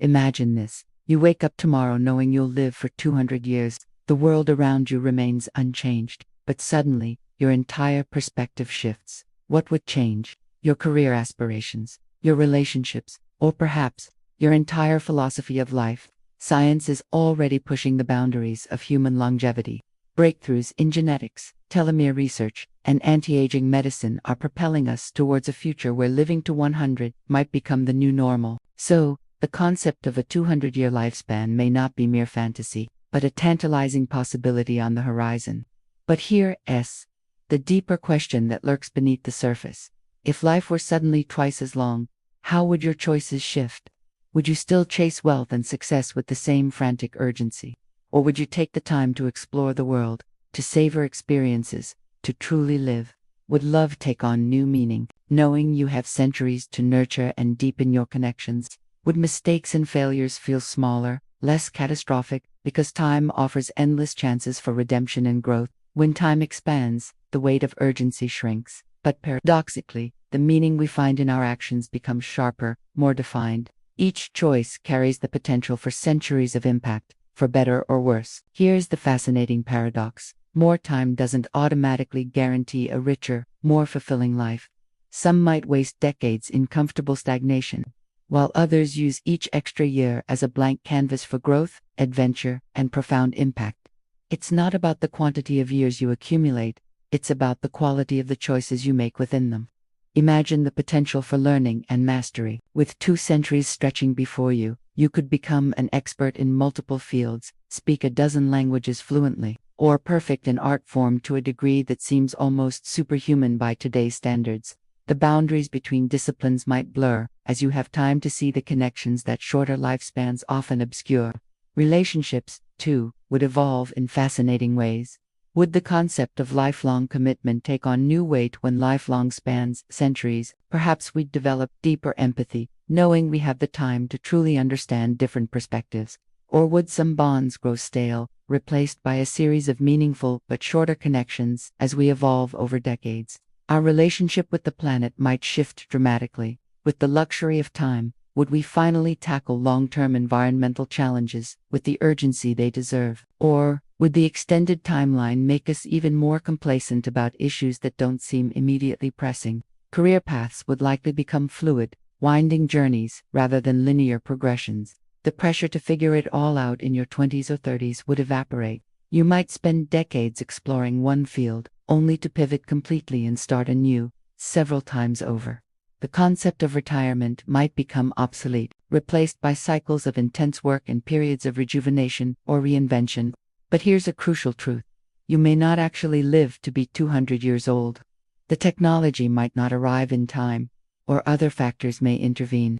Imagine this. You wake up tomorrow knowing you'll live for 200 years. The world around you remains unchanged, but suddenly, your entire perspective shifts. What would change? Your career aspirations, your relationships, or perhaps your entire philosophy of life. Science is already pushing the boundaries of human longevity. Breakthroughs in genetics, telomere research, and anti-aging medicine are propelling us towards a future where living to 100 might become the new normal. So, the concept of a 200-year lifespan may not be mere fantasy, but a tantalizing possibility on the horizon. But here's the deeper question that lurks beneath the surface. If life were suddenly twice as long, how would your choices shift? Would you still chase wealth and success with the same frantic urgency? Or would you take the time to explore the world, to savor experiences, to truly live? Would love take on new meaning, knowing you have centuries to nurture and deepen your connections? Would mistakes and failures feel smaller, less catastrophic, because time offers endless chances for redemption and growth? When time expands, the weight of urgency shrinks, but paradoxically, the meaning we find in our actions becomes sharper, more defined. Each choice carries the potential for centuries of impact, for better or worse. Here's the fascinating paradox. More time doesn't automatically guarantee a richer, more fulfilling life. Some might waste decades in comfortable stagnation, while others use each extra year as a blank canvas for growth, adventure, and profound impact. It's not about the quantity of years you accumulate, it's about the quality of the choices you make within them. Imagine the potential for learning and mastery. With 2 centuries stretching before you, you could become an expert in multiple fields, speak a dozen languages fluently, or perfect an art form to a degree that seems almost superhuman by today's standards. The boundaries between disciplines might blur, as you have time to see the connections that shorter lifespans often obscure. Relationships, too, would evolve in fascinating ways. Would the concept of lifelong commitment take on new weight when lifelong spans centuries? Perhaps we'd develop deeper empathy, knowing we have the time to truly understand different perspectives. Or would some bonds grow stale, replaced by a series of meaningful but shorter connections as we evolve over decades? Our relationship with the planet might shift dramatically. With the luxury of time, would we finally tackle long-term environmental challenges with the urgency they deserve? Or would the extended timeline make us even more complacent about issues that don't seem immediately pressing? Career paths would likely become fluid, winding journeys rather than linear progressions. The pressure to figure it all out in your 20s or 30s would evaporate. You might spend decades exploring one field, only to pivot completely and start anew, several times over. The concept of retirement might become obsolete, replaced by cycles of intense work and periods of rejuvenation or reinvention. But here's a crucial truth. You may not actually live to be 200 years old. The technology might not arrive in time, or other factors may intervene.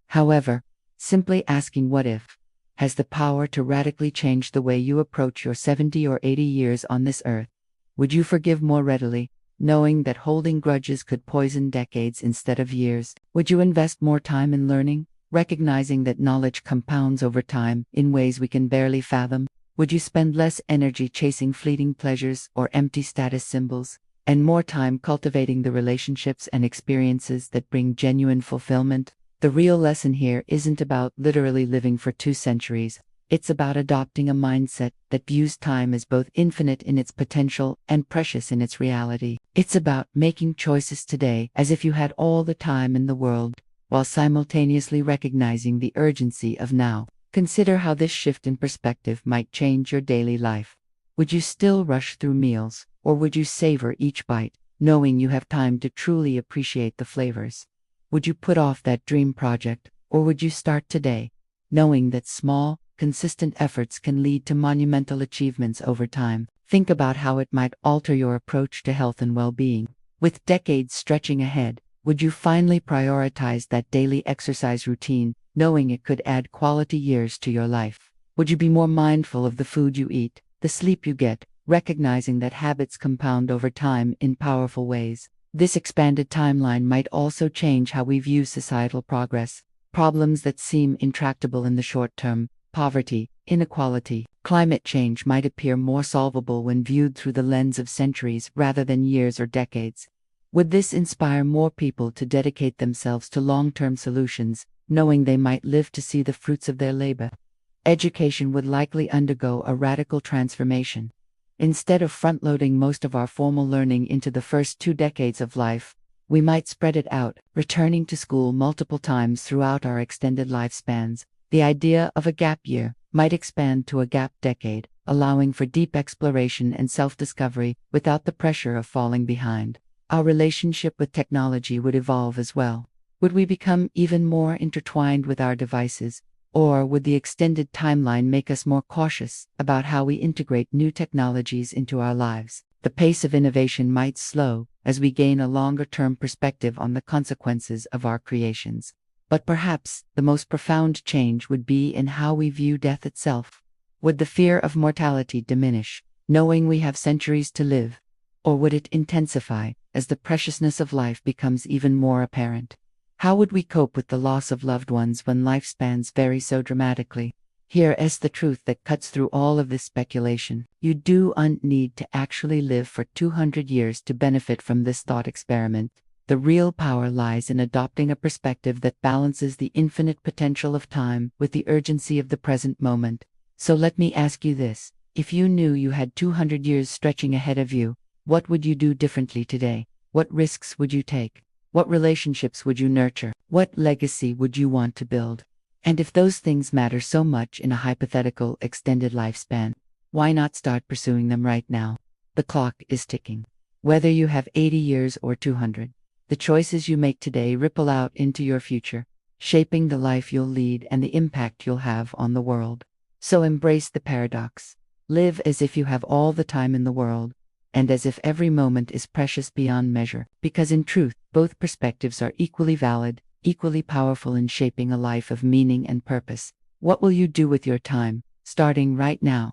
However, simply asking what if has the power to radically change the way you approach your 70 or 80 years on this earth. Would you forgive more readily, knowing that holding grudges could poison decades instead of years? Would you invest more time in learning, recognizing that knowledge compounds over time in ways we can barely fathom? Would you spend less energy chasing fleeting pleasures or empty status symbols, and more time cultivating the relationships and experiences that bring genuine fulfillment? The real lesson here isn't about literally living for 2 centuries. It's about adopting a mindset that views time as both infinite in its potential and precious in its reality. It's about making choices today as if you had all the time in the world, while simultaneously recognizing the urgency of now. Consider how this shift in perspective might change your daily life. Would you still rush through meals, or would you savor each bite, knowing you have time to truly appreciate the flavors? Would you put off that dream project, or would you start today, knowing that small, consistent efforts can lead to monumental achievements over time? Think about how it might alter your approach to health and well-being. With decades stretching ahead, would you finally prioritize that daily exercise routine, knowing it could add quality years to your life? Would you be more mindful of the food you eat, the sleep you get, recognizing that habits compound over time in powerful ways? This expanded timeline might also change how we view societal progress. Problems that seem intractable in the short term, poverty, inequality, climate change, might appear more solvable when viewed through the lens of centuries rather than years or decades. Would this inspire more people to dedicate themselves to long-term solutions, knowing they might live to see the fruits of their labor? Education would likely undergo a radical transformation. Instead of front-loading most of our formal learning into the first 2 decades of life, we might spread it out, returning to school multiple times throughout our extended lifespans. The idea of a gap year might expand to a gap decade, allowing for deep exploration and self-discovery without the pressure of falling behind. Our relationship with technology would evolve as well. Would we become even more intertwined with our devices, or would the extended timeline make us more cautious about how we integrate new technologies into our lives? The pace of innovation might slow as we gain a longer-term perspective on the consequences of our creations. But perhaps the most profound change would be in how we view death itself. Would the fear of mortality diminish, knowing we have centuries to live? Or would it intensify as the preciousness of life becomes even more apparent? How would we cope with the loss of loved ones when lifespans vary so dramatically? Here is the truth that cuts through all of this speculation. You don't need to actually live for 200 years to benefit from this thought experiment. The real power lies in adopting a perspective that balances the infinite potential of time with the urgency of the present moment. So let me ask you this: if you knew you had 200 years stretching ahead of you, what would you do differently today? What risks would you take? What relationships would you nurture? What legacy would you want to build? And if those things matter so much in a hypothetical extended lifespan, why not start pursuing them right now? The clock is ticking. Whether you have 80 years or 200, the choices you make today ripple out into your future, shaping the life you'll lead and the impact you'll have on the world. So embrace the paradox. Live as if you have all the time in the world, and as if every moment is precious beyond measure, because in truth, both perspectives are equally valid, equally powerful in shaping a life of meaning and purpose. What will you do with your time, starting right now?